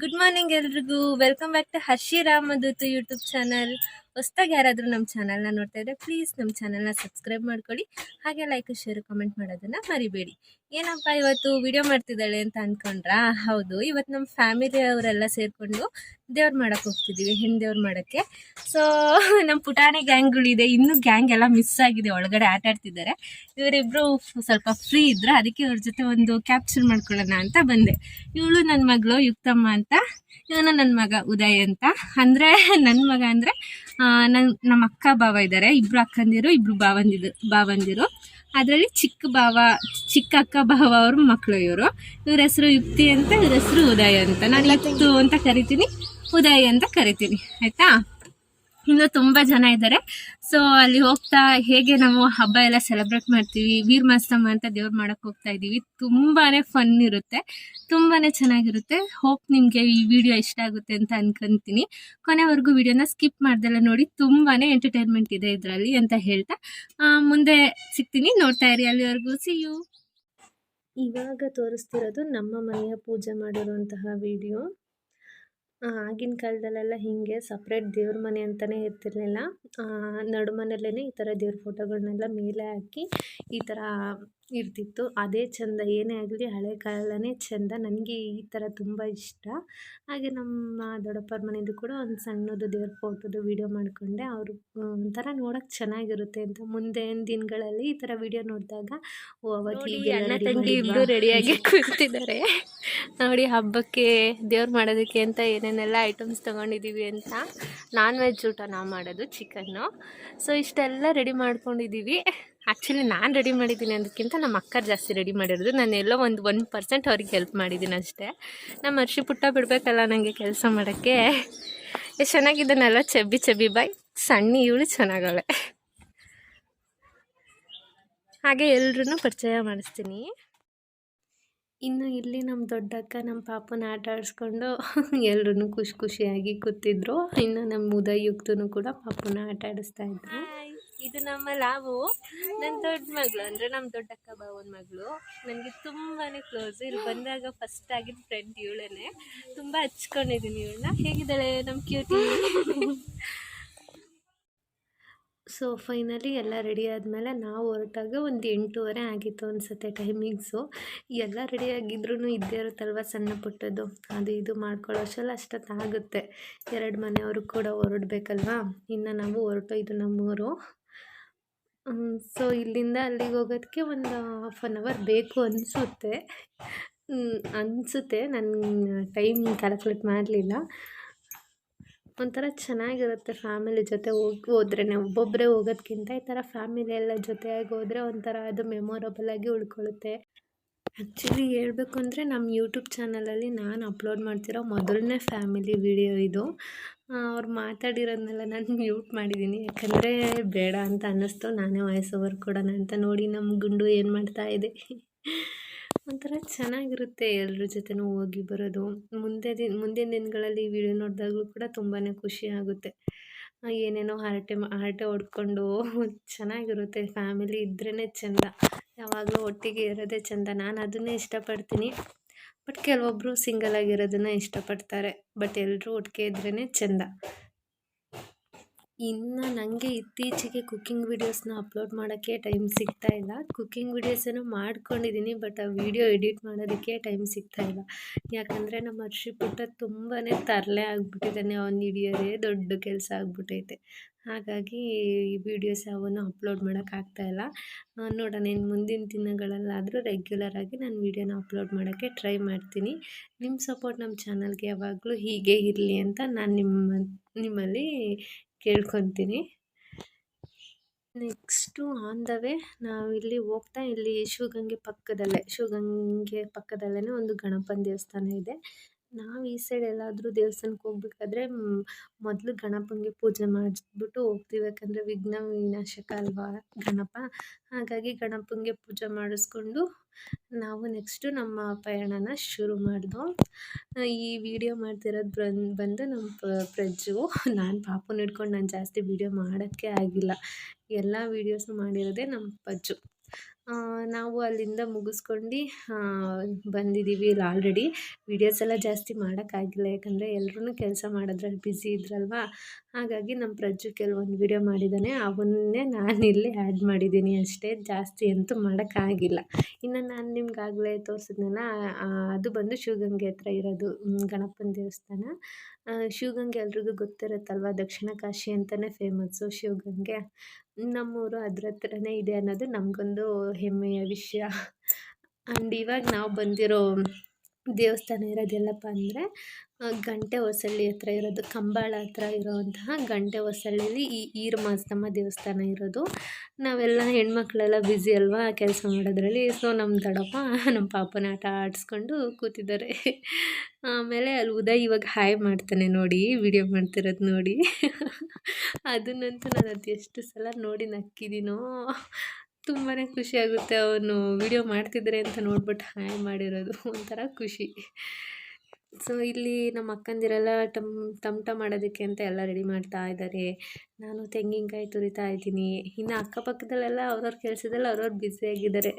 Good morning ಎಲ್ರಿಗೂ. Welcome back to Harshi Ramadoothu YouTube channel. ಹೊಸ್ದಾಗಿ ಯಾರಾದರೂ ನಮ್ಮ ಚಾನಲ್ನ ನೋಡ್ತಾ ಇದ್ದರೆ ಪ್ಲೀಸ್ ನಮ್ಮ ಚಾನಲ್ನ ಸಬ್ಸ್ಕ್ರೈಬ್ ಮಾಡ್ಕೊಳ್ಳಿ. ಹಾಗೆ ಲೈಕ್ ಶೇರ್ ಕಮೆಂಟ್ ಮಾಡೋದನ್ನು ಮರಿಬೇಡಿ. ಏನಪ್ಪ ಇವತ್ತು ವಿಡಿಯೋ ಮಾಡ್ತಿದ್ದಾಳೆ ಅಂತ ಅಂದ್ಕೊಂಡ್ರಾ? ಹೌದು, ಇವತ್ತು ನಮ್ಮ ಫ್ಯಾಮಿಲಿ ಅವರೆಲ್ಲ ಸೇರಿಕೊಂಡು ದೇವ್ರು ಮಾಡೋಕ್ಕೆ ಹೋಗ್ತಿದ್ದೀವಿ, ಹೆಣ್ಣು ದೇವ್ರು ಮಾಡೋಕ್ಕೆ. ಸೊ ನಮ್ಮ ಪುಟಾಣಿ ಗ್ಯಾಂಗ್ಗಳಿದೆ, ಇನ್ನೂ ಗ್ಯಾಂಗ್ ಎಲ್ಲ ಮಿಸ್ ಆಗಿದೆ, ಒಳಗಡೆ ಆಟ ಆಡ್ತಿದ್ದಾರೆ. ಇವರಿಬ್ಬರು ಸ್ವಲ್ಪ ಫ್ರೀ ಇದ್ರು, ಅದಕ್ಕೆ ಇವ್ರ ಜೊತೆ ಒಂದು ಕ್ಯಾಪ್ಚರ್ ಮಾಡ್ಕೊಳ್ಳೋಣ ಅಂತ ಬಂದೆ. ಇವಳು ನನ್ನ ಮಗಳು ಯುಕ್ತಮ್ಮ ಅಂತ, ಇವನು ನನ್ನ ಮಗ ಉದಯ್ ಅಂತ. ಅಂದರೆ ನನ್ನ ಮಗ ಅಂದರೆ ನಮ್ಮ ಅಕ್ಕ ಭಾವ ಇದ್ದಾರೆ, ಇಬ್ಬರು ಅಕ್ಕಂದಿರು, ಇಬ್ಬರು ಭಾವಂದಿರು. ಅದರಲ್ಲಿ ಚಿಕ್ಕ ಅಕ್ಕ ಭಾವ ಅವ್ರ ಮಕ್ಕಳು ಇವರು. ಇವ್ರ ಹೆಸರು ಯುಕ್ತಿ ಅಂತ, ಇವ್ರ ಹೆಸರು ಉದಯ್ ಅಂತ. ನಾನು ಯುಕ್ತು ಅಂತ ಕರಿತೀನಿ, ಉದಯ್ ಅಂತ ಕರಿತೀನಿ, ಆಯಿತಾ? ಇನ್ನು ತುಂಬ ಜನ ಇದ್ದಾರೆ. ಸೊ ಅಲ್ಲಿ ಹೋಗ್ತಾ ಹೇಗೆ ನಾವು ಹಬ್ಬ ಎಲ್ಲ ಸೆಲೆಬ್ರೇಟ್ ಮಾಡ್ತೀವಿ, ವೀರ ಮಾಸ್ತಮ್ಮ ಅಂತ ದೇವ್ರು ಮಾಡೋಕ್ಕೆ ಹೋಗ್ತಾ ಇದ್ದೀವಿ. ತುಂಬಾ ಫನ್ ಇರುತ್ತೆ, ತುಂಬಾ ಚೆನ್ನಾಗಿರುತ್ತೆ. ಹೋಪ್ ನಿಮಗೆ ಈ ವಿಡಿಯೋ ಇಷ್ಟ ಆಗುತ್ತೆ ಅಂತ ಅನ್ಕೊಂತೀನಿ. ಕೊನೆವರೆಗೂ ವಿಡಿಯೋನ ಸ್ಕಿಪ್ ಮಾಡ್ದೆಲ್ಲ ನೋಡಿ, ತುಂಬಾ ಎಂಟರ್ಟೈನ್ಮೆಂಟ್ ಇದೆ ಇದರಲ್ಲಿ ಅಂತ ಹೇಳ್ತಾ ಮುಂದೆ ಸಿಗ್ತೀನಿ, ನೋಡ್ತಾ ಇರಿ. ಅಲ್ಲಿವರೆಗೂ ಸಿ ಯು. ಇವಾಗ ತೋರಿಸ್ತಿರೋದು ನಮ್ಮ ಮನೆಯ ಪೂಜೆ ಮಾಡಿರುವಂತಹ ವಿಡಿಯೋ. ಆಗಿನ ಕಾಲದಲ್ಲೆಲ್ಲ ಹೀಗೆ ಸಪ್ರೇಟ್ ದೇವ್ರ ಮನೆ ಅಂತಲೇ ಇರ್ತಿರ್ಲಿಲ್ಲ. ನಡುಮನೆಯಲ್ಲೇ ಈ ಥರ ದೇವ್ರ ಫೋಟೋಗಳನ್ನೆಲ್ಲ ಮೇಲೆ ಹಾಕಿ ಈ ಥರ ಇರ್ತಿತ್ತು. ಅದೇ ಚೆಂದ, ಏನೇ ಆಗಲಿ ಹಳೆ ಕಾಲನೇ ಚೆಂದ. ನನಗೆ ಈ ಥರ ತುಂಬ ಇಷ್ಟ. ಹಾಗೆ ನಮ್ಮ ದೊಡ್ಡಪ್ಪರ ಮನೆಯದು ಕೂಡ ಒಂದು ಸಣ್ಣದು ದೇವ್ರ ಫೋಟೋದು ವೀಡಿಯೋ ಮಾಡಿಕೊಂಡೆ. ಅವರು ಒಂಥರ ನೋಡೋಕ್ಕೆ ಚೆನ್ನಾಗಿರುತ್ತೆ ಅಂತ. ಮುಂದಿನ ದಿನಗಳಲ್ಲಿ ಈ ಥರ ವೀಡಿಯೋ ನೋಡಿದಾಗ ಅವತ್ತು ಅಣ್ಣ ತಂಗಿ ಇಬ್ಬರು ರೆಡಿಯಾಗಿ ಕೂತಿದ್ದಾರೆ ನೋಡಿ. ಹಬ್ಬಕ್ಕೆ ದೇವ್ರು ಮಾಡೋದಕ್ಕೆ ಅಂತ ಏನೇನೆಲ್ಲ ಐಟಮ್ಸ್ ತೊಗೊಂಡಿದ್ದೀವಿ ಅಂತ. ನಾನ್ ವೆಜ್ ಊಟ ನಾವು ಮಾಡೋದು ಚಿಕನ್ನು. ಸೊ ಇಷ್ಟೆಲ್ಲ ರೆಡಿ ಮಾಡ್ಕೊಂಡಿದ್ದೀವಿ. ಆ್ಯಕ್ಚುಲಿ ನಾನು ರೆಡಿ ಮಾಡಿದ್ದೀನಿ ಅದಕ್ಕಿಂತ ನಮ್ಮ ಅಕ್ಕ ಜಾಸ್ತಿ ರೆಡಿ ಮಾಡಿರೋದು. ನಾನೆಲ್ಲೋ 1% ಅವ್ರಿಗೆ ಹೆಲ್ಪ್ ಮಾಡಿದ್ದೀನಿ ಅಷ್ಟೇ. ನಮ್ಮ ಹರ್ಷಿ ಪುಟ್ಟ ಬಿಡಬೇಕಲ್ಲ ನನಗೆ ಕೆಲಸ ಮಾಡೋಕ್ಕೆ. ಎಷ್ಟು ಚೆನ್ನಾಗಿದ್ದಾನಲ್ಲ, ಚಬ್ಬಿ ಬಾಯ್, ಸಣ್ಣ ಇವಳು ಚೆನ್ನಾಗವಳೆ. ಹಾಗೆ ಎಲ್ರೂ ಪರಿಚಯ ಮಾಡಿಸ್ತೀನಿ. ಇನ್ನು ಇಲ್ಲಿ ನಮ್ಮ ದೊಡ್ಡಕ್ಕ ನಮ್ಮ ಪಾಪನ ಆಟ ಆಡಿಸ್ಕೊಂಡು ಎಲ್ಲರೂ ಖುಷಿಯಾಗಿ ಕೂತಿದ್ರು. ಇನ್ನು ನಮ್ಮ ಉದಯ್ ಯುಕ್ತನು ಕೂಡ ಪಾಪನ ಆಟ ಆಡಿಸ್ತಾ ಇದ್ರು. ಇದು ನಮ್ಮ ಲಾವು, ನನ್ನ ದೊಡ್ಡ ಮಗಳು, ಅಂದರೆ ನಮ್ಮ ದೊಡ್ಡಕ್ಕ ಭಾವನ ಮಗಳು. ನನಗೆ ತುಂಬಾ ಕ್ಲೋಸ್. ಇಲ್ಲಿ ಬಂದಾಗ ಫಸ್ಟ್ ಆಗಿದ್ದ ಫ್ರೆಂಡ್ ಇವಳೇ. ತುಂಬ ಹಚ್ಕೊಂಡಿದ್ದೀನಿ ಇವಳನ್ನ. ಹೇಗಿದ್ದಾಳೆ ನಮ್ಮ ಕ್ಯೂಟಿ? ಸೊ ಫೈನಲಿ ಎಲ್ಲ ರೆಡಿ ಆದಮೇಲೆ ನಾವು ಹೊರಟಾಗ ಒಂದು 8:30 ಆಗಿತ್ತು ಅನಿಸುತ್ತೆ ಟೈಮಿಂಗ್ಸು. ಎಲ್ಲ ರೆಡಿಯಾಗಿದ್ರೂ ಇದ್ದೇ ಇರುತ್ತಲ್ವ ಸಣ್ಣ ಪುಟ್ಟದ್ದು, ಅದು ಇದು ಮಾಡ್ಕೊಳ್ಳೋ ಅಷ್ಟರಲ್ಲಿ ಅಷ್ಟೊತ್ತಾಗುತ್ತೆ. 2 ಮನೆಯವರು ಕೂಡ ಹೊರಡಬೇಕಲ್ವಾ. ಇನ್ನು ನಾವು ಹೊರಟೋಯ್ದು ನಮ್ಮೂರು. ಸೊ ಇಲ್ಲಿಂದ ಅಲ್ಲಿಗೆ ಹೋಗೋದಕ್ಕೆ ಒಂದು ½ ಅನ್ ಅವರ್ ಬೇಕು ಅನಿಸುತ್ತೆ. ನಾನು ಟೈಮ್ ಕ್ಯಾಲ್ಕುಲೇಟ್ ಮಾಡಲಿಲ್ಲ. ಒಂಥರ ಚೆನ್ನಾಗಿರುತ್ತೆ ಫ್ಯಾಮಿಲಿ ಜೊತೆ ಹೋದ್ರೇ. ಒಬ್ಬೊಬ್ಬರೇ ಹೋಗೋದಕ್ಕಿಂತ ಈ ಥರ ಫ್ಯಾಮಿಲಿ ಎಲ್ಲ ಜೊತೆಯಾಗಿ ಹೋದರೆ ಒಂಥರ ಅದು ಮೆಮೊರಬಲ್ ಆಗಿ ಉಳ್ಕೊಳ್ಳುತ್ತೆ. ಆ್ಯಕ್ಚುಲಿ ಹೇಳ್ಬೇಕು ಅಂದರೆ ನಮ್ಮ ಯೂಟ್ಯೂಬ್ ಚಾನಲಲ್ಲಿ ನಾನು ಅಪ್ಲೋಡ್ ಮಾಡ್ತಿರೋ ಮೊದಲನೇ ಫ್ಯಾಮಿಲಿ ವಿಡಿಯೋ ಇದು. ಅವ್ರು ಮಾತಾಡಿರೋದನ್ನೆಲ್ಲ ನಾನು ಮ್ಯೂಟ್ ಮಾಡಿದ್ದೀನಿ, ಯಾಕಂದರೆ ಬೇಡ ಅಂತ ಅನ್ನಿಸ್ತು. ನಾನೇ ವಾಯ್ಸ್ ಓವರ್ ಕೊಡೋಣ ಅಂತ. ನೋಡಿ ನಮ್ಮ ಗುಂಡು ಏನು ಮಾಡ್ತಾ ಇದೆ. ಒಂಥರ ಚೆನ್ನಾಗಿರುತ್ತೆ ಎಲ್ಲರ ಜೊತೆನೂ ಹೋಗಿ ಬರೋದು. ಮುಂದಿನ ದಿನಗಳಲ್ಲಿ ಈ ವಿಡಿಯೋ ನೋಡಿದಾಗಲೂ ಕೂಡ ತುಂಬಾ ಖುಷಿ ಆಗುತ್ತೆ. ಏನೇನೋ ಹರಟೆ ಹೊಡ್ಕೊಂಡು ಚೆನ್ನಾಗಿರುತ್ತೆ. ಫ್ಯಾಮಿಲಿ ಇದ್ರೇ ಚೆಂದ, ಯಾವಾಗಲೂ ಒಟ್ಟಿಗೆ ಇರೋದೇ ಚೆಂದ. ನಾನು ಅದನ್ನೇ ಇಷ್ಟಪಡ್ತೀನಿ. ಬಟ್ ಕೆಲವೊಬ್ಬರು ಸಿಂಗಲ್ ಆಗಿರೋದನ್ನು ಇಷ್ಟಪಡ್ತಾರೆ. ಬಟ್ ಎಲ್ಲರೂ ಒಟ್ಟಿಗೆ ಇದ್ರೇ ಚೆಂದ. ಇನ್ನು ನನಗೆ ಇತ್ತೀಚೆಗೆ ಕುಕ್ಕಿಂಗ್ ವೀಡಿಯೋಸ್ನ ಅಪ್ಲೋಡ್ ಮಾಡೋಕ್ಕೆ ಟೈಮ್ ಸಿಗ್ತಾಯಿಲ್ಲ. ಕುಕ್ಕಿಂಗ್ ವೀಡಿಯೋಸನ್ನು ಮಾಡ್ಕೊಂಡಿದ್ದೀನಿ, ಬಟ್ ಆ ವಿಡಿಯೋ ಎಡಿಟ್ ಮಾಡೋದಕ್ಕೆ ಟೈಮ್ ಸಿಗ್ತಾಯಿಲ್ಲ. ಯಾಕಂದರೆ ನಮ್ಮ ಹರ್ಷಿ ಪುಟ್ಟ ತುಂಬಾ ತರಲೆ ಆಗಿಬಿಟ್ಟಿದ್ದಾನೆ. ಅವ್ನು ಹಿಡಿಯೋದೇ ದೊಡ್ಡ ಕೆಲಸ ಆಗಿಬಿಟ್ಟೈತೆ. ಹಾಗಾಗಿ ಈ ವಿಡಿಯೋಸ್ ಯಾವನ್ನೂ ಅಪ್ಲೋಡ್ ಮಾಡೋಕ್ಕಾಗ್ತಾಯಿಲ್ಲ. ನೋಡೋಣ ಇನ್ನು ಮುಂದಿನ ದಿನಗಳಲ್ಲಾದರೂ ರೆಗ್ಯುಲರಾಗಿ ನಾನು ವೀಡಿಯೋನ ಅಪ್ಲೋಡ್ ಮಾಡೋಕ್ಕೆ ಟ್ರೈ ಮಾಡ್ತೀನಿ. ನಿಮ್ಮ ಸಪೋರ್ಟ್ ನಮ್ಮ ಚಾನಲ್ಗೆ ಯಾವಾಗಲೂ ಹೀಗೆ ಇರಲಿ ಅಂತ ನಾನು ನಿಮ್ಮಲ್ಲಿ ಕೇಳ್ಕೊತೀನಿ. ನೆಕ್ಸ್ಟು ಆನ್ ದ ವೇ ನಾವಿಲ್ಲಿ ಹೋಗ್ತಾ, ಇಲ್ಲಿ ಶಿವಗಂಗೆ ಪಕ್ಕದಲ್ಲೇ ಒಂದು ಗಣಪನ ದೇವಸ್ಥಾನ ಇದೆ. ನಾವು ಈ ಸೈಡ್ ಎಲ್ಲಾದರೂ ದೇವಸ್ಥಾನಕ್ಕೆ ಹೋಗ್ಬೇಕಾದ್ರೆ ಮೊದಲು ಗಣಪನಿಗೆ ಪೂಜೆ ಮಾಡಿಸ್ಬಿಟ್ಟು ಹೋಗ್ತೀವಿ. ಯಾಕಂದರೆ ವಿಘ್ನ ವಿನಾಶಕ ಅಲ್ವಾ ಗಣಪ. ಹಾಗಾಗಿ ಗಣಪನಿಗೆ ಪೂಜೆ ಮಾಡಿಸ್ಕೊಂಡು ನಾವು ನೆಕ್ಸ್ಟು ನಮ್ಮ ಪಯಣನ ಶುರು ಮಾಡಿದ್ವು. ಈ ವಿಡಿಯೋ ಮಾಡ್ತಿರೋದು ಬಂದು ನಮ್ಮ ಪ್ರಜ್ಜು. ನಾನು ಪಾಪುನ ಹಿಡ್ಕೊಂಡು ನಾನು ಜಾಸ್ತಿ ವಿಡಿಯೋ ಮಾಡೋಕ್ಕೆ ಆಗಿಲ್ಲ. ಎಲ್ಲ ವೀಡಿಯೋಸು ಮಾಡಿರೋದೇ ನಮ್ಮ ಪಜ್ಜು. ನಾವು ಅಲ್ಲಿಂದ ಮುಗಿಸ್ಕೊಂಡು ಬಂದಿದ್ದೀವಿ. ಇಲ್ಲಿ ಆಲ್ರೆಡಿ ವೀಡಿಯೋಸ್ ಎಲ್ಲ ಜಾಸ್ತಿ ಮಾಡೋಕ್ಕಾಗಿಲ್ಲ, ಯಾಕಂದರೆ ಎಲ್ಲರೂ ಕೆಲಸ ಮಾಡೋದ್ರಲ್ಲಿ ಬ್ಯುಸಿ ಇದ್ರಲ್ವ. ಹಾಗಾಗಿ ನಮ್ಮ ಪ್ರಜ್ಜು ಕೆಲವೊಂದು ವೀಡಿಯೋ ಮಾಡಿದ್ದಾನೆ, ಅವನ್ನೇ ನಾನಿಲ್ಲಿ ಆ್ಯಡ್ ಮಾಡಿದ್ದೀನಿ ಅಷ್ಟೇ. ಜಾಸ್ತಿ ಅಂತೂ ಮಾಡೋಕ್ಕಾಗಿಲ್ಲ. ಇನ್ನು ನಾನು ನಿಮ್ಗಾಗಲೇ ತೋರಿಸಿದ್ನಲ್ಲ, ಅದು ಬಂದು ಶಿವಗಂಗೆ ಹತ್ರ ಇರೋದು ಗಣಪನ ದೇವಸ್ಥಾನ. ಶಿವಗಂಗೆ ಎಲ್ರಿಗೂ ಗೊತ್ತಿರುತ್ತಲ್ವ, ದಕ್ಷಿಣ ಕಾಶಿ ಅಂತಲೇ ಫೇಮಸ್ಸು ಶಿವಗಂಗೆ. ನಮ್ಮೂರು ಅದ್ರ ಹತ್ರನೇ ಇದೆ ಅನ್ನೋದು ನಮಗೊಂದು ಹೆಮ್ಮೆಯ ವಿಷಯ. ಆ್ಯಂಡ್ ಇವಾಗ ನಾವು ಬಂದಿರೋ ದೇವಸ್ಥಾನ ಇರೋದು ಎಲ್ಲಪ್ಪ ಅಂದರೆ ಗಂಟೆ ಹೊಸಳ್ಳಿ ಹತ್ರ ಇರೋದು, ಕಂಬಾಳ ಹತ್ರ ಇರೋವಂತಹ ಗಂಟೆ ಹೊಸಳ್ಳಿಲಿ ಈ ಈರಮಾಸ್ತಮ್ಮ ದೇವಸ್ಥಾನ ಇರೋದು. ನಾವೆಲ್ಲ ಹೆಣ್ಮಕ್ಳೆಲ್ಲ ಬ್ಯುಸಿ ಅಲ್ವಾ ಕೆಲಸ ಮಾಡೋದ್ರಲ್ಲಿ. ಸೊ ನಮ್ಮ ದೊಡ್ಡಪ್ಪ ನಮ್ಮ ಪಾಪನ ಆಟ ಆಡಿಸ್ಕೊಂಡು ಕೂತಿದ್ದಾರೆ. ಆಮೇಲೆ ಅಲ್ಲಿ ಉದಯ್ ಇವಾಗ ಹಾಯ್ ಮಾಡ್ತಾನೆ ನೋಡಿ, ವಿಡಿಯೋ ಮಾಡ್ತಿರೋದು ನೋಡಿ. ಅದನ್ನಂತೂ ನಾನು ಎಷ್ಟು ಸಲ ನೋಡಿ ನಕ್ಕಿದ್ದೀನೋ. ತುಂಬಾ ಖುಷಿಯಾಗುತ್ತೆ ಅವನು ವಿಡಿಯೋ ಮಾಡ್ತಿದ್ದಾರೆ ಅಂತ ನೋಡ್ಬಿಟ್ಟು ಹಾಯ್ ಮಾಡಿರೋದು, ಒಂಥರ ಖುಷಿ. ಸೊ ಇಲ್ಲಿ ನಮ್ಮ ಅಕ್ಕಂದಿರೆಲ್ಲ ಟಮಟ ಮಾಡೋದಕ್ಕೆ ಅಂತ ಎಲ್ಲ ರೆಡಿ ಮಾಡ್ತಾ ಇದ್ದಾರೆ. ನಾನು ತೆಂಗಿನಕಾಯಿ ತುರಿತಾ ಇದ್ದೀನಿ. ಇನ್ನು ಅಕ್ಕಪಕ್ಕದಲ್ಲೆಲ್ಲ ಅವ್ರವ್ರ ಕೆಲಸದಲ್ಲಿ ಅವ್ರವ್ರು ಬ್ಯುಸಿಯಾಗಿದ್ದಾರೆ.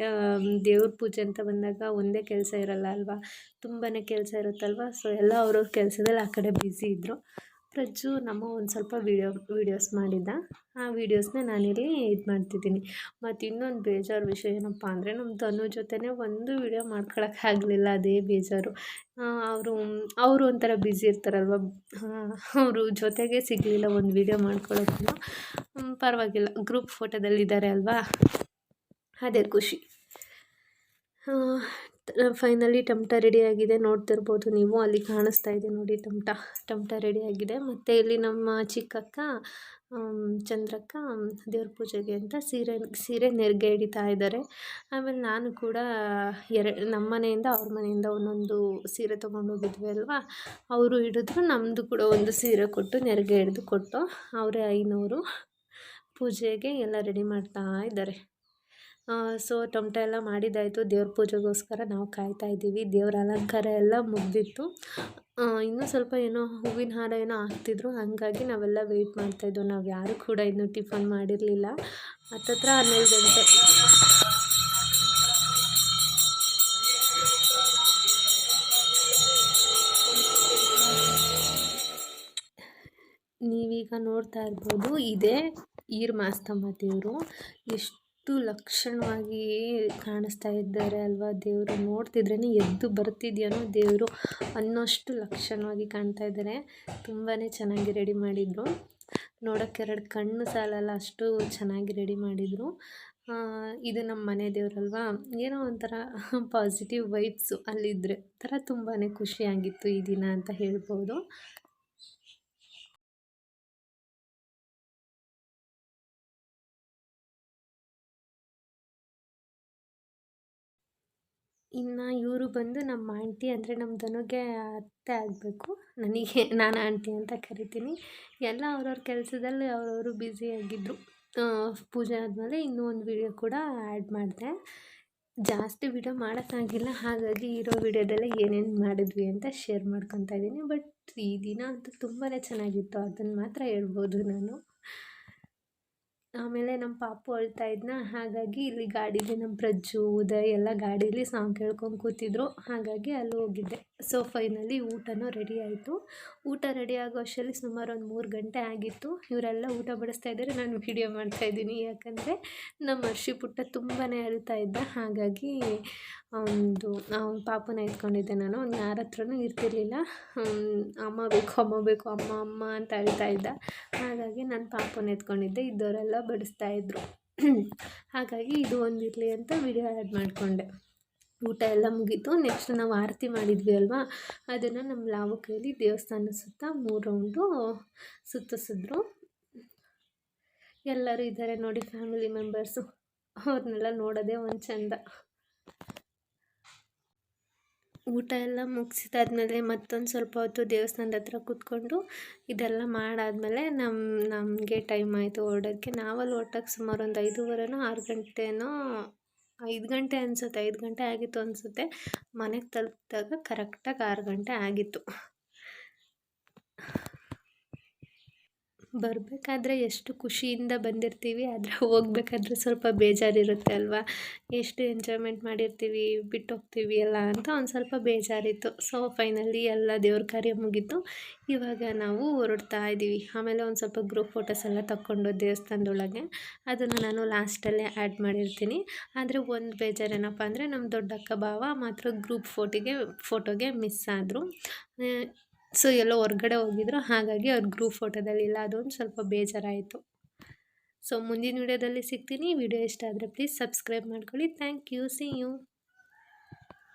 ದೇವ್ರ ಪೂಜೆ ಅಂತ ಬಂದಾಗ ಒಂದೇ ಕೆಲಸ ಇರಲ್ಲ ಅಲ್ವಾ, ತುಂಬಾ ಕೆಲಸ ಇರುತ್ತಲ್ವ. ಸೊ ಎಲ್ಲ ಅವ್ರವ್ರ ಕೆಲಸದಲ್ಲಿ ಆ ಕಡೆ ಬ್ಯುಸಿ ಇದ್ದರು. ಪ್ರಜ್ಜು ನಮ್ಮ ಒಂದು ಸ್ವಲ್ಪ ವೀಡಿಯೋಸ್ ಮಾಡಿದ್ದ, ಆ ವೀಡಿಯೋಸ್ನ ನಾನಿಲ್ಲಿ ಇದು ಮಾಡ್ತಿದ್ದೀನಿ. ಮತ್ತು ಇನ್ನೊಂದು ಬೇಜಾರು ವಿಷಯ ಏನಪ್ಪ ಅಂದರೆ, ನಮ್ಮ ತನು ಜೊತೆನೇ ಒಂದು ವೀಡಿಯೋ ಮಾಡ್ಕೊಳಕ್ಕಾಗಲಿಲ್ಲ, ಅದೇ ಬೇಜಾರು. ಅವರು ಒಂಥರ ಬ್ಯುಸಿ ಇರ್ತಾರಲ್ವ, ಅವರು ಜೊತೆಗೆ ಸಿಗಲಿಲ್ಲ ಒಂದು ವೀಡಿಯೋ ಮಾಡ್ಕೊಳ್ಳೋಕ್ಕೂ. ಪರವಾಗಿಲ್ಲ, ಗ್ರೂಪ್ ಫೋಟೋದಲ್ಲಿದ್ದಾರೆ ಅಲ್ವಾ, ಅದೇ ಖುಷಿ. ಫೈನಲಿ ಟಮಟ ರೆಡಿಯಾಗಿದೆ, ನೋಡ್ತಿರ್ಬೋದು ನೀವು, ಅಲ್ಲಿ ಕಾಣಿಸ್ತಾ ಇದೆ ನೋಡಿ ಟಮಟ ರೆಡಿಯಾಗಿದೆ. ಮತ್ತು ಇಲ್ಲಿ ನಮ್ಮ ಚಿಕ್ಕಕ್ಕ ಚಂದ್ರಕ್ಕ ದೇವ್ರ ಪೂಜೆಗೆ ಅಂತ ಸೀರೆ ನೆರಿಗೆ ಹಿಡಿತಾ ಇದ್ದಾರೆ. ಆಮೇಲೆ ನಾನು ಕೂಡ ನಮ್ಮ ಮನೆಯಿಂದ ಅವ್ರ ಮನೆಯಿಂದ ಒಂದೊಂದು ಸೀರೆ ತೊಗೊಂಡೋಗಿದ್ವಿ ಅಲ್ವಾ, ಅವರು ಹಿಡಿದ್ರು, ನಮ್ಮದು ಕೂಡ ಒಂದು ಸೀರೆ ಕೊಟ್ಟು ನೆರಿಗೆ ಹಿಡಿದು ಕೊಟ್ಟು ಅವರೇ 500 ಪೂಜೆಗೆ ಎಲ್ಲ ರೆಡಿ ಮಾಡ್ತಾ ಇದ್ದಾರೆ. ಸೊ ಟಮಟ ಎಲ್ಲ ಮಾಡಿದ್ದಾಯಿತು. ದೇವ್ರ ಪೂಜೆಗೋಸ್ಕರ ನಾವು ಕಾಯ್ತಾ ಇದ್ದೀವಿ. ದೇವ್ರ ಅಲಂಕಾರ ಎಲ್ಲ ಮುಗಿದಿತ್ತು. ಇನ್ನೂ ಸ್ವಲ್ಪ ಏನೋ ಹೂವಿನ ಹಾರ ಏನೋ ಹಾಕ್ತಿದ್ರು, ಹಾಗಾಗಿ ನಾವೆಲ್ಲ ವೆಯ್ಟ್ ಮಾಡ್ತಾಯಿದ್ದೋ. ನಾವು ಯಾರೂ ಕೂಡ ಇನ್ನೂ ಟಿಫನ್ ಮಾಡಿರಲಿಲ್ಲ. ಹತ್ತತ್ರ 12 ಗಂಟೆ. ನೀವೀಗ ನೋಡ್ತಾ ಇರ್ಬೋದು, ಇದೇ ಈರಮಾಸ್ತಮ್ಮ ದೇವರು. ಎಷ್ಟು ಲಕ್ಷಣವಾಗಿ ಕಾಣಿಸ್ತಾ ಇದ್ದಾರೆ ಅಲ್ವಾ ದೇವರು. ನೋಡ್ತಿದ್ರೇ ಎದ್ದು ಬರ್ತಿದ್ಯಾನೋ ದೇವರು ಅನ್ನೋಷ್ಟು ಲಕ್ಷಣವಾಗಿ ಕಾಣ್ತಾ ಇದ್ದಾರೆ. ತುಂಬಾ ಚೆನ್ನಾಗಿ ರೆಡಿ ಮಾಡಿದರು. ನೋಡೋಕ್ಕೆ 2 ಕಣ್ಣು ಸಾಲಲ್ಲ, ಅಷ್ಟು ಚೆನ್ನಾಗಿ ರೆಡಿ ಮಾಡಿದರು. ಇದು ನಮ್ಮ ಮನೆ ದೇವರಲ್ವಾ, ಏನೋ ಒಂಥರ ಪಾಸಿಟಿವ್ ವೈಬ್ಸು ಅಲ್ಲಿದ್ದರೆ ಒಂಥರ ತುಂಬಾ ಖುಷಿಯಾಗಿತ್ತು ಈ ದಿನ ಅಂತ ಹೇಳ್ಬೋದು. ಇನ್ನು ಇವರು ಬಂದು ನಮ್ಮ ಆಂಟಿ, ಅಂದರೆ ನಮ್ಮ ಧನುಗೆ ಅತ್ತೆ ಆಗಬೇಕು. ನಾನು ಆಂಟಿ ಅಂತ ಕರಿತೀನಿ. ಎಲ್ಲ ಅವ್ರವ್ರ ಕೆಲಸದಲ್ಲಿ ಅವರವರು ಬ್ಯುಸಿಯಾಗಿದ್ದರು. ಪೂಜೆ ಆದಮೇಲೆ ಇನ್ನೂ ಒಂದು ವೀಡಿಯೋ ಕೂಡ ಆ್ಯಡ್ ಮಾಡಿದೆ. ಜಾಸ್ತಿ ವೀಡಿಯೋ ಮಾಡೋಕ್ಕಾಗಿಲ್ಲ, ಹಾಗಾಗಿ ಇರೋ ವೀಡಿಯೋದಲ್ಲೇ ಏನೇನು ಮಾಡಿದ್ವಿ ಅಂತ ಶೇರ್ ಮಾಡ್ಕೊತಾ ಇದ್ದೀನಿ. ಬಟ್ ಈ ದಿನ ಅಂತೂ ತುಂಬಾ ಚೆನ್ನಾಗಿತ್ತು, ಅದನ್ನು ಮಾತ್ರ ಹೇಳ್ಬೋದು ನಾನು. ಆಮೇಲೆ ನಮ್ಮ ಪಾಪು ಅಳ್ತಾ ಇದ್ನ, ಹಾಗಾಗಿ ಇಲ್ಲಿ ಗಾಡೀಲಿ ನಮ್ಮ ಪ್ರಜ್ಜು ಉದಯ್ ಎಲ್ಲ ಗಾಡೀಲಿ ಸಾಂಗ್ ಕೇಳ್ಕೊಂಡು ಕೂತಿದ್ರು, ಹಾಗಾಗಿ ಅಲ್ಲಿ ಹೋಗಿದ್ದೆ. ಸೊ ಫೈನಲಿ ಊಟನೂ ರೆಡಿ ಆಯಿತು. ಊಟ ರೆಡಿ ಆಗೋ ಅಷ್ಟರಲ್ಲಿ ಸುಮಾರು ಒಂದು 3 ಗಂಟೆ ಆಗಿತ್ತು. ಇವರೆಲ್ಲ ಊಟ ಬಡಿಸ್ತಾ ಇದ್ದಾರೆ, ನಾನು ವೀಡಿಯೋ ಮಾಡ್ತಾಯಿದ್ದೀನಿ. ಯಾಕಂದರೆ ನಮ್ಮ ಹರ್ಷಿ ಪುಟ್ಟ ತುಂಬಾ ಅಳ್ತಾ ಇದ್ದ, ಹಾಗಾಗಿ ಒಂದು ಪಾಪನ ಎತ್ಕೊಂಡಿದ್ದೆ ನಾನು. ಯಾರ ಹತ್ರನೂ ಇರ್ತಿರ್ಲಿಲ್ಲ. ಅಮ್ಮ ಬೇಕು ಅಮ್ಮ ಅಮ್ಮ ಅಂತ ಅಳ್ತಾ ಇದ್ದ, ಹಾಗಾಗಿ ನಾನು ಪಾಪನ ಎತ್ಕೊಂಡಿದ್ದೆ. ಇದ್ದವರೆಲ್ಲ ಬಡಿಸ್ತಾಯಿದ್ರು. ಹಾಗಾಗಿ ಇದು ಒಂದಿರಲಿ ಅಂತ ವಿಡಿಯೋ ಆ್ಯಡ್ ಮಾಡಿಕೊಂಡೆ. ಊಟ ಎಲ್ಲ ಮುಗೀತು. ನೆಕ್ಸ್ಟ್ ನಾವು ಆರತಿ ಮಾಡಿದ್ವಿ ಅಲ್ವಾ, ಅದನ್ನು ನಮ್ಮ ಲಾವು ಕೈಲಿ ದೇವಸ್ಥಾನ ಸುತ್ತ 3 ರೌಂಡು ಸುತ್ತಿಸಿದ್ರು. ಎಲ್ಲರೂ ಇದ್ದಾರೆ ನೋಡಿ, ಫ್ಯಾಮಿಲಿ ಮೆಂಬರ್ಸು. ಅವ್ರನ್ನೆಲ್ಲ ನೋಡೋದೇ ಒಂದು ಚೆಂದ. ಊಟ ಎಲ್ಲ ಮುಗಿಸಿದಾದ್ಮೇಲೆ ಮತ್ತೊಂದು ಸ್ವಲ್ಪ ಹೊತ್ತು ದೇವಸ್ಥಾನದ ಹತ್ರ ಕೂತ್ಕೊಂಡು ಇದೆಲ್ಲ ಮಾಡಾದಮೇಲೆ ನಮಗೆ ಟೈಮ್ ಆಯಿತು ಹೊರಡೋಕ್ಕೆ. ನಾವಲ್ಲಿ ಹೊರಟಕ್ಕೆ ಸುಮಾರು ಒಂದು 5:15 6 ಗಂಟೆನೋ, 5 ಗಂಟೆ ಅನಿಸುತ್ತೆ, 5 ಗಂಟೆ ಆಗಿತ್ತು ಅನಿಸುತ್ತೆ. ಮನೆಗೆ ತಲುಪಿದಾಗ ಕರೆಕ್ಟಾಗಿ 6 ಗಂಟೆ ಆಗಿತ್ತು. ಬರಬೇಕಾದ್ರೆ ಎಷ್ಟು ಖುಷಿಯಿಂದ ಬಂದಿರ್ತೀವಿ, ಆದರೆ ಹೋಗ್ಬೇಕಾದ್ರೆ ಸ್ವಲ್ಪ ಬೇಜಾರಿರುತ್ತೆ ಅಲ್ವಾ. ಎಷ್ಟು ಎಂಜಾಯ್ಮೆಂಟ್ ಮಾಡಿರ್ತೀವಿ, ಬಿಟ್ಟೋಗ್ತೀವಿ ಅಲ್ಲ ಅಂತ ಒಂದು ಸ್ವಲ್ಪ ಬೇಜಾರಿತ್ತು. ಸೊ ಫೈನಲಿ ಎಲ್ಲ ದೇವ್ರ ಕಾರ್ಯ ಮುಗೀತು. ಇವಾಗ ನಾವು ಹೊರಡ್ತಾ ಇದ್ದೀವಿ. ಆಮೇಲೆ ಒಂದು ಸ್ವಲ್ಪ ಗ್ರೂಪ್ ಫೋಟೋಸ್ ಎಲ್ಲ ತಗೊಂಡು ದೇವಸ್ಥಾನದೊಳಗೆ, ಅದನ್ನು ನಾನು ಲಾಸ್ಟಲ್ಲೇ ಆ್ಯಡ್ ಮಾಡಿರ್ತೀನಿ. ಆದರೆ ಒಂದು ಬೇಜಾರೇನಪ್ಪ ಅಂದರೆ ನಮ್ಮ ದೊಡ್ಡಕ್ಕ ಭಾವ ಮಾತ್ರ ಗ್ರೂಪ್ ಫೋಟೋಗೆ ಮಿಸ್ ಆದರು. ಸೊ ಎಲ್ಲೋ ಹೊರ್ಗಡೆ ಹೋಗಿದ್ರು, ಹಾಗಾಗಿ ಅವ್ರು ಗ್ರೂಪ್ ಫೋಟೋದಲ್ಲಿಲ್ಲ. ಅದೊಂದು ಸ್ವಲ್ಪ ಬೇಜಾರಾಯಿತು. ಸೊ ಮುಂದಿನ ವೀಡಿಯೋದಲ್ಲಿ ಸಿಗ್ತೀನಿ. ವಿಡಿಯೋ ಇಷ್ಟ ಆದರೆ ಪ್ಲೀಸ್ ಸಬ್ಸ್ಕ್ರೈಬ್ ಮಾಡ್ಕೊಳ್ಳಿ. Thank you. See you.